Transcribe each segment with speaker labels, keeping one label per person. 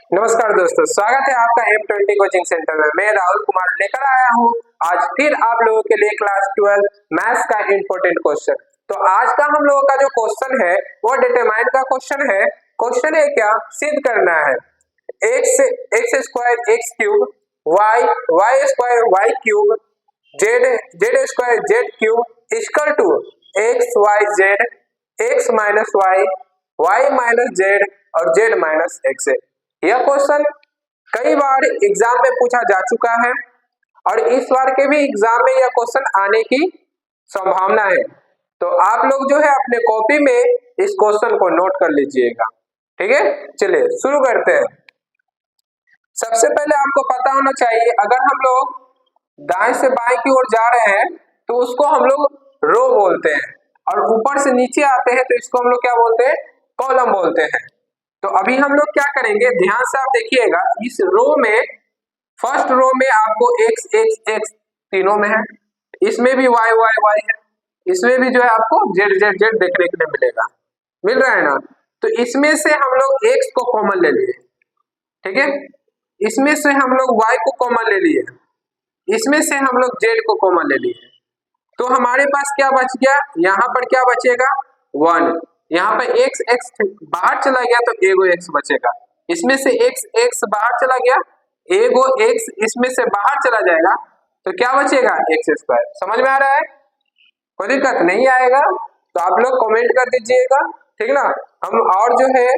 Speaker 1: नमस्कार दोस्तों, स्वागत है आपका M20 कोचिंग सेंटर में। मैं राहुल कुमार लेकर आया हूं आज फिर आप लोगों के लिए क्लास 12 मैथ्स का इंपॉर्टेंट क्वेश्चन। तो आज का हम लोगों का जो क्वेश्चन है वो डिटरमाइन का क्वेश्चन है। क्वेश्चन है क्या, सिद्ध करना है x square x cube y square y cube z square z cube equal to x y z x minus y minus z और जेड माइनस एक्स है। यह क्वेश्चन कई बार एग्जाम में पूछा जा चुका है और इस बार के भी एग्जाम में यह क्वेश्चन आने की संभावना है। तो आप लोग जो है अपने कॉपी में इस क्वेश्चन को नोट कर लीजिएगा। ठीक है, चलिए शुरू करते हैं। सबसे पहले आपको पता होना चाहिए, अगर हम लोग दाएं से बाएं की ओर जा रहे हैं तो उसको हम लोग रो बोलते हैं, और ऊपर से नीचे आते हैं तो इसको हम लोग क्या बोलते हैं, कॉलम बोलते हैं। तो अभी हम लोग क्या करेंगे, ध्यान से आप देखिएगा। इस रो में फर्स्ट रो में आपको एक्स एक्स एक्स तीनों में है, इसमें भी वाई वाई वाई है, इसमें भी जो है आपको जेड जेड जेड देखने के लिए मिलेगा, मिल रहा है ना। तो इसमें से हम लोग एक्स को कॉमन ले लिए, ठीक है, इसमें से हम लोग वाई को कॉमन ले लिए, इसमें से हम लोग जेड को कॉमन ले लिए। तो हमारे पास क्या बच गया, यहाँ पर क्या बचेगा, 1। यहाँ पर एक्स एक्स बाहर चला गया तो एगो एक्स बचेगा, इसमें से एक्स एक्स बाहर चला गया, एगो एक्स इसमें से बाहर चला जाएगा तो क्या बचेगा, एक्स स्क्वायर। समझ में आ रहा है, कोई दिक्कत नहीं आएगा तो आप लोग कमेंट कर दीजिएगा, ठीक ना। हम और जो है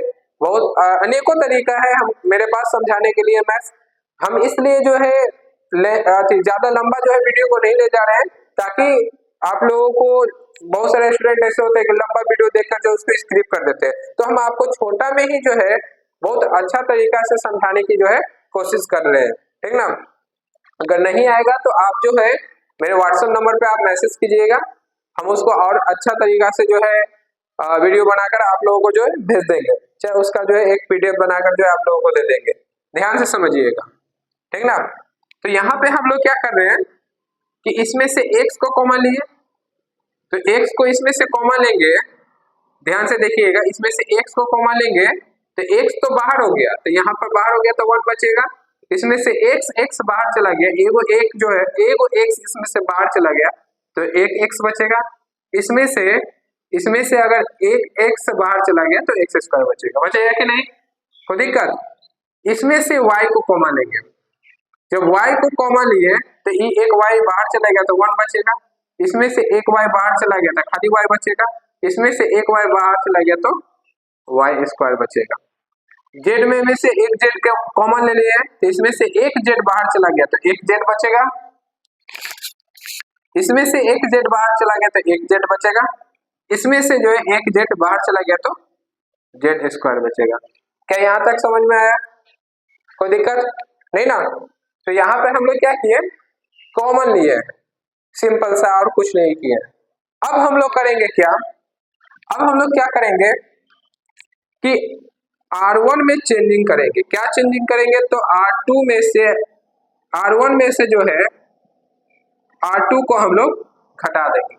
Speaker 1: बहुत अनेकों तरीका है हम मेरे पास समझाने के लिए मैथ्स। हम इसलिए जो है ज्यादा लंबा जो है वीडियो को नहीं ले जा रहे हैं, ताकि आप लोगों को, बहुत सारे स्टूडेंट ऐसे होते हैं कि लंबा वीडियो देखकर जो उसको स्किप कर देते हैं। तो हम आपको छोटा में ही जो है बहुत अच्छा तरीका से समझाने की जो है कोशिश कर रहे हैं, ठीक ना। अगर नहीं आएगा तो आप जो है मेरे व्हाट्सएप नंबर पे आप मैसेज कीजिएगा, हम उसको और अच्छा तरीका से जो है वीडियो बनाकर आप लोगों को जो है भेज देंगे, चाहे उसका जो है एक PDF बनाकर जो है आप लोगों को दे देंगे। ध्यान से समझिएगा, ठीक ना। तो यहाँ पे हम लोग क्या कर रहे हैं कि इसमें से x को कॉमन लिए, तो x को इसमें से कॉमन लेंगे, ध्यान से देखिएगा, इसमें से x को कॉमन लेंगे तो x तो बाहर हो गया, तो यहाँ पर बाहर हो गया तो 1 बचेगा, इसमें से x बाहर चला गया, एगो एक जो है एगो x इसमें से बाहर चला गया तो एक x बचेगा, इसमें से अगर एक x बाहर चला गया तो एक्स स्क्वायर बचेगा, बचेगा कि नहीं, कोई दिक्कत। इसमें से y को कॉमन लेंगे, जब y को कॉमन लिए तो ये एक y बाहर चला गया तो 1 बचेगा, इसमें से एक y बाहर चला गया तो खाली y बचेगा, इसमें से एक y बाहर चला गया तो y स्क्वायर बचेगा। जेड में से एक जेड का कॉमन ले लिए तो इसमें से एक जेड बाहर चला गया तो एक जेड बचेगा, इसमें से एक जेड बाहर चला गया तो एक जेड बचेगा, इसमें से जो है एक जेड बाहर चला गया तो जेड स्क्वायर बचेगा। क्या यहाँ तक समझ में आया, कोई दिक्कत नहीं ना। तो यहाँ पे हम लोग क्या किए, कॉमन लिए, सिंपल सा, और कुछ नहीं किए। अब हम लोग करेंगे क्या, अब हम लोग क्या करेंगे कि R1 में चेंजिंग करेंगे। क्या चेंजिंग करेंगे, तो R2 में से R1 में से जो है R2 को हम लोग घटा देंगे,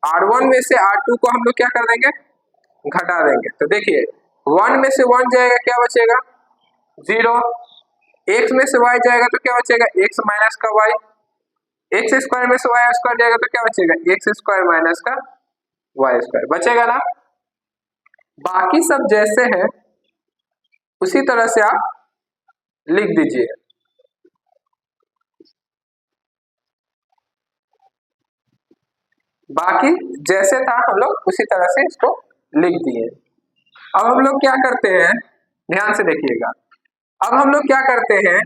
Speaker 1: R1 में से R2 को हम लोग क्या कर देंगे, घटा देंगे। तो देखिए 1 में से 1 जाएगा, क्या बचेगा 0, x में से y जाएगा तो क्या बचेगा, x माइनस का y, एक्स स्क्वायर में से y स्क्वायर जाएगा तो क्या बचेगा, एक्स स्क्वायर माइनस का y स्क्वायर बचेगा ना। बाकी सब जैसे है उसी तरह से आप लिख दीजिए, बाकी जैसे था हम लोग उसी तरह से इसको लिख दिए। अब हम लोग क्या करते हैं, ध्यान से देखिएगा, अब हम लोग क्या करते हैं,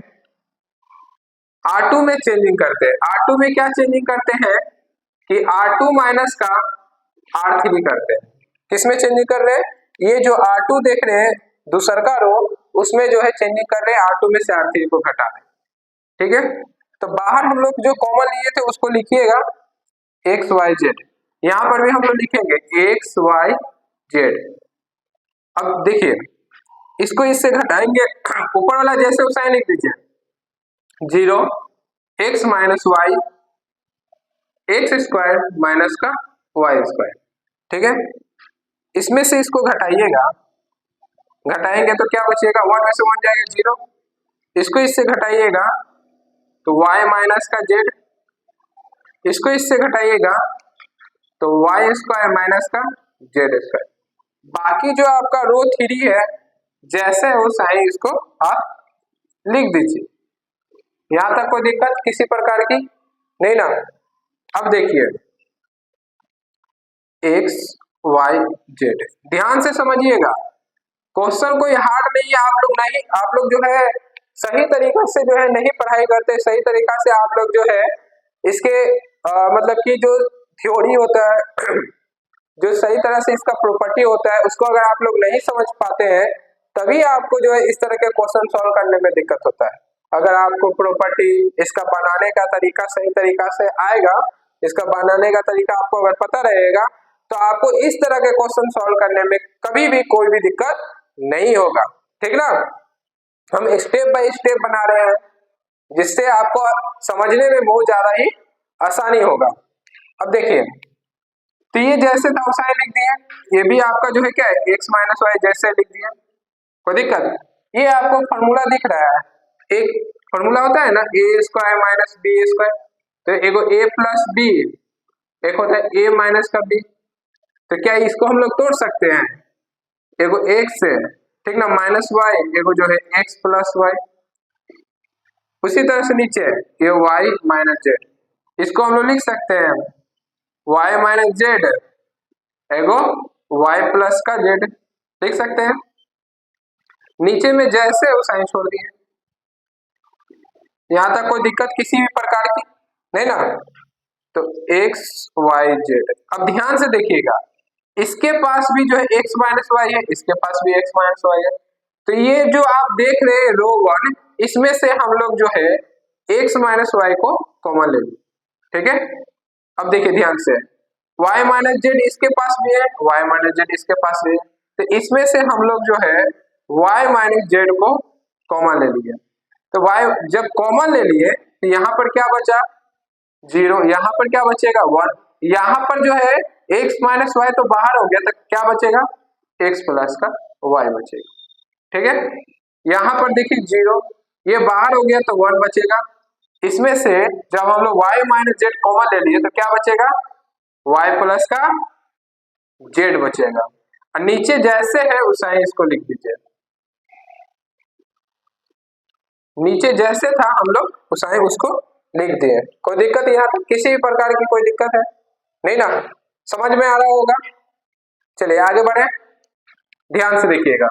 Speaker 1: R2 में चेंजिंग करते हैं। R2 में क्या चेंजिंग करते हैं कि R2 माइनस का R3 करते हैं। किसमें चेंजिंग कर रहे हैं, ये जो R2 देख रहे हैं दूसर का रो, उसमें जो है चेंजिंग कर रहे हैं, R2 में से R3 को घटा रहे, ठीक है। तो बाहर हम लोग जो कॉमन लिए थे उसको लिखिएगा एक्स वाई जेड, यहाँ पर भी हम लोग लिखेंगे एक्स वाई जेड। अब देखिए इसको इससे घटाएंगे, ऊपर वाला जैसे उसे लिख दीजिए, 0 x minus y x square minus का वाई स्क्वायर, ठीक है। इसमें से इसको घटाइएगा घटाएंगे तो क्या बचेगा, 1 में से 1 जाएगा 0, इसको इससे घटाइएगा तो y माइनस का z, इसको इससे घटाइएगा तो y स्क्वायर माइनस का z स्क्वायर। बाकी जो आपका रो 3 है जैसे है वो साइन इसको आप लिख दीजिए। यहां तक कोई दिक्कत किसी प्रकार की नहीं ना। अब देखिए x y z, ध्यान से समझिएगा, क्वेश्चन कोई हार्ड नहीं है। आप लोग जो है सही तरीका से जो है नहीं पढ़ाई करते, सही तरीका से आप लोग जो है इसके मतलब कि जो थ्योरी होता है जो सही तरह से इसका प्रॉपर्टी होता है उसको अगर आप लोग नहीं समझ पाते हैं तभी आपको जो है इस तरह के क्वेश्चन सॉल्व करने में दिक्कत होता है। अगर आपको प्रॉपर्टी इसका बनाने का तरीका सही तरीका से आएगा, इसका बनाने का तरीका आपको अगर पता रहेगा तो आपको इस तरह के क्वेश्चन सॉल्व करने में कभी भी कोई भी दिक्कत नहीं होगा, ठीक ना। हम स्टेप बाय स्टेप बना रहे हैं जिससे आपको समझने में बहुत ज्यादा ही आसानी होगा। अब देखिए तो ये जैसे था वैसा लिख दिया, ये भी आपका जो है क्या है x माइनस वाई जैसे लिख दिया, कोई दिक्कत। ये आपको फॉर्मूला दिख रहा है, एक फॉर्मूला होता है ना ए स्क्वायर माइनस बी स्क्वायर, तो एगो a प्लस बी, एक होता है a माइनस का b, तो क्या इसको हम लोग तोड़ सकते हैं, एगो x है ठीक ना माइनस वाई, एगो जो है x प्लस वाई, उसी तरह से नीचे ये y माइनस जेड, इसको हम लोग लिख सकते हैं y माइनस जेड एगो y प्लस का z, लिख सकते हैं। नीचे में जैसे वो साइन छोड़ दिए, यहां तक कोई दिक्कत किसी भी प्रकार की नहीं ना। तो x y z, अब ध्यान से देखिएगा इसके पास भी जो है x माइनस वाई है, इसके पास भी x माइनस वाई है, तो ये जो आप देख रहे हैं रो 1 इसमें से हम लोग जो है x माइनस वाई को कॉमन ले लेंगे, ठीक है। अब देखिए ध्यान से y माइनस जेड इसके पास भी है, y माइनस जेड इसके पास भी है, तो इसमें से हम लोग जो है y माइनस जेड को कॉमन ले लिए, तो y जब कॉमन ले लिए तो यहाँ पर क्या बचा 0, यहाँ पर क्या बचेगा 1, यहाँ पर जो है x माइनस वाई तो बाहर हो गया तो क्या बचेगा x प्लस का y बचेगा, ठीक है। यहाँ पर देखिए 0, ये बाहर हो गया तो 1 बचेगा, इसमें से जब हम लोग y माइनस जेड कॉमन ले लिए तो क्या बचेगा y प्लस का z बचेगा, और नीचे जैसे है उसा ही इसको लिख दीजिए, नीचे जैसे था हम लोग उसा ही उसको लिख दिए। कोई दिक्कत यहाँ तक किसी भी प्रकार की कोई दिक्कत है नहीं ना, समझ में आ रहा होगा। चलिए आगे बढ़े, ध्यान से देखिएगा।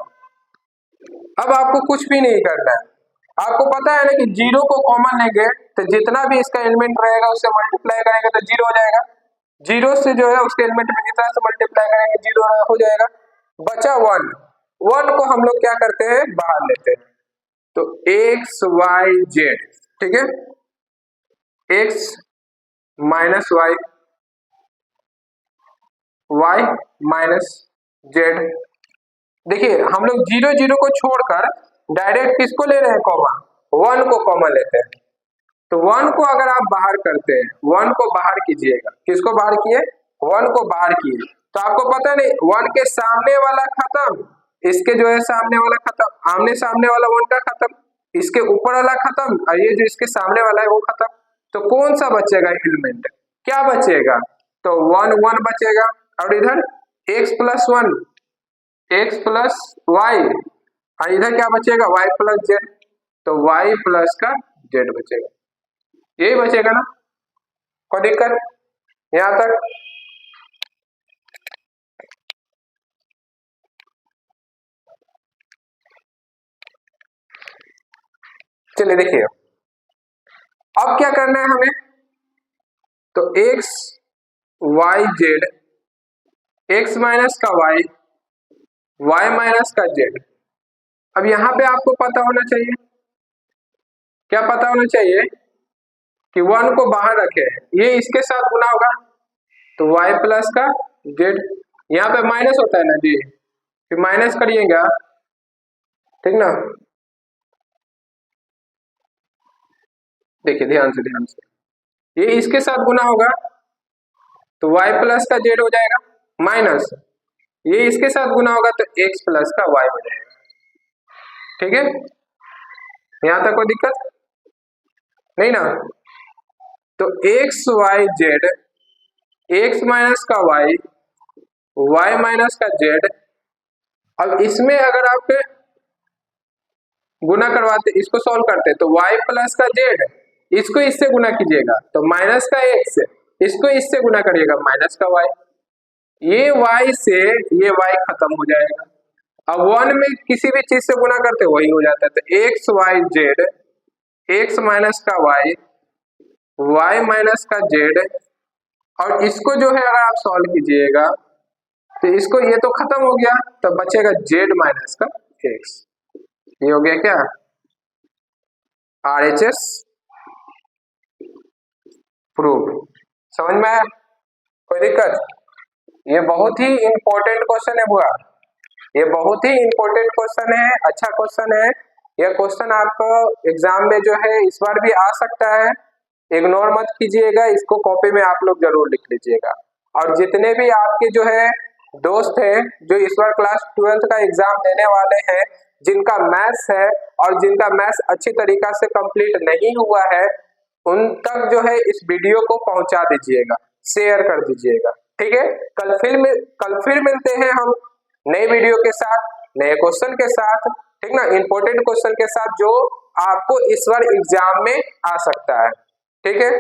Speaker 1: अब आपको कुछ भी नहीं करना है, आपको पता है ना कि 0 को कॉमन लेंगे तो जितना भी इसका एलिमेंट रहेगा उससे मल्टीप्लाई करेंगे तो 0 हो जाएगा, 0 से जो है उसके एलिमेंट में जितना से मल्टीप्लाई करेंगे 0 हो जाएगा, बचा 1, 1 को हम लोग क्या करते हैं बाहर लेते हैं, तो x y z, ठीक है, x minus y, y minus z। देखिए हम लोग 0 0 को छोड़कर डायरेक्ट किसको ले रहे हैं कॉमन, 1 को कॉमन लेते हैं, तो 1 को अगर आप बाहर करते हैं 1 को बाहर कीजिएगा, किसको बाहर किए 1 को बाहर किए, तो आपको पता नहीं 1 के सामने वाला खत्म, इसके जो है सामने वाला खत्म, आमने सामने वाला 1 का खत्म, इसके ऊपर वाला खत्म, और ये जो इसके सामने वाला है वो खत्म, तो कौन सा बचेगा एलिमेंट, क्या बचेगा, तो 1 1 बचेगा, और इधर x plus 1 x plus y, और इधर क्या बचेगा y प्लस जेड, तो y प्लस का z बचेगा, यही बचेगा ना, कोई दिक्कत यहां तक। चलिए देखिए अब क्या करना है हमें, तो x y z, x minus का y, y माइनस का z। अब यहां पे आपको पता होना चाहिए, क्या पता होना चाहिए कि 1 को बाहर रखे, ये इसके साथ गुना होगा तो y प्लस का z, यहाँ पे माइनस होता है ना जी, फिर माइनस करिएगा, ठीक ना। देखिए ध्यान से ये इसके साथ गुना होगा तो y प्लस का z हो जाएगा, माइनस ये इसके साथ गुना होगा तो x प्लस का y हो जाएगा, ठीक है, यहाँ तक कोई दिक्कत नहीं ना। तो x y z, x minus का वाई, वाई माइनस का जेड। अब इसमें अगर आप गुना करवाते, इसको सॉल्व करते, तो y प्लस का जेड, इसको इससे गुना कीजिएगा तो माइनस का एक्स, इसको इससे गुना करिएगा माइनस का y, ये y से ये y खत्म हो जाएगा। अब वन में किसी भी चीज से गुना करते वही हो जाता है, तो x y z, x minus का y, y माइनस का जेड। और इसको जो है अगर आप सॉल्व कीजिएगा तो इसको, ये तो खत्म हो गया, तो बचेगा जेड माइनस का एक्स। ये हो गया क्या, RHS प्रूव। समझ में आया, कोई दिक्कत? ये बहुत ही इंपॉर्टेंट क्वेश्चन है बुआ, ये बहुत ही इंपॉर्टेंट क्वेश्चन है, अच्छा क्वेश्चन है। यह क्वेश्चन आपको एग्जाम में जो है इस बार भी आ सकता है, इग्नोर मत कीजिएगा, इसको कॉपी में आप लोग जरूर लिख लीजिएगा। और जितने भी आपके जो है दोस्त हैं जो इस बार क्लास 12th का एग्जाम देने वाले हैं, जिनका मैथ्स है और जिनका मैथ्स अच्छी तरीका से कंप्लीट नहीं हुआ है, उन तक जो है इस वीडियो को पहुंचा दीजिएगा, शेयर कर दीजिएगा, ठीक है। कल फिर मिलते हैं हम नए वीडियो के साथ, नए क्वेश्चन के साथ, ठीक ना, इंपॉर्टेंट क्वेश्चन के साथ जो आपको इस बार एग्जाम में आ सकता है, ठीक है।